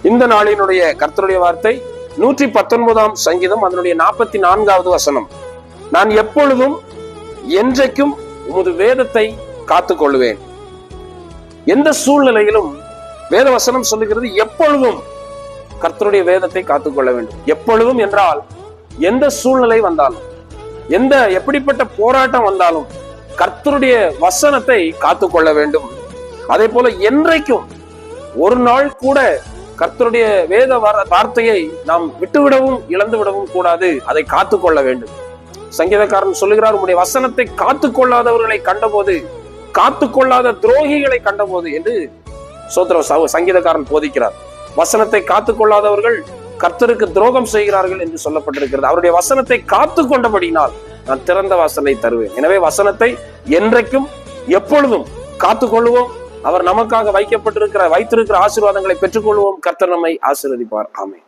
இந்த நாளினுடைய கர்த்தருடைய வார்த்தை 119ஆம் சங்கீதம் அதனுடைய 44வது வசனம். நான் எப்பொழுதும் என்றைக்கும் உமது வேதத்தை காத்துக் கொள்வேன். எந்த சூழ்நிலையிலும் வேத வசனம் சொல்லுகிறது எப்பொழுதும் கர்த்தருடைய வேதத்தை காத்துக்கொள்ள வேண்டும். எப்பொழுதும் என்றால் எந்த சூழ்நிலை வந்தாலும், எந்த எப்படிப்பட்ட போராட்டம் வந்தாலும் கர்த்தருடைய வசனத்தை காத்துக்கொள்ள வேண்டும். அதே போல என்றைக்கும் ஒரு நாள் கூட கர்த்தருடைய வேத வார்த்தையை நாம் விட்டுவிடவும் இழந்து விடவும் கூடாது. அதை காத்துக்கொள்ள வேண்டும். சங்கீதக்காரன் சொல்லுகிறார், உம்முடைய வசனத்தை காத்துக்கொள்ளாதவர்களை கண்டபோது, காத்துக்கொள்ளாத துரோகிகளை கண்டபோது என்று சங்கீதக்காரன் போதிக்கிறார். வசனத்தை காத்துக்கொள்ளாதவர்கள் கர்த்தருக்கு துரோகம் செய்கிறார்கள் என்று சொல்லப்பட்டிருக்கிறது. அவருடைய வசனத்தை காத்து கொண்டபடினால் நான் திறந்த வாசலை தருவேன். எனவே வசனத்தை என்றைக்கும் எப்பொழுதும் காத்துக்கொள்வோம். அவர் நமக்காக வைத்திருக்கிற ஆசீர்வாதங்களை பெற்றுக்கொள்வோம். கர்த்தர் நம்மை ஆசீர்வதிப்பார். ஆமென்.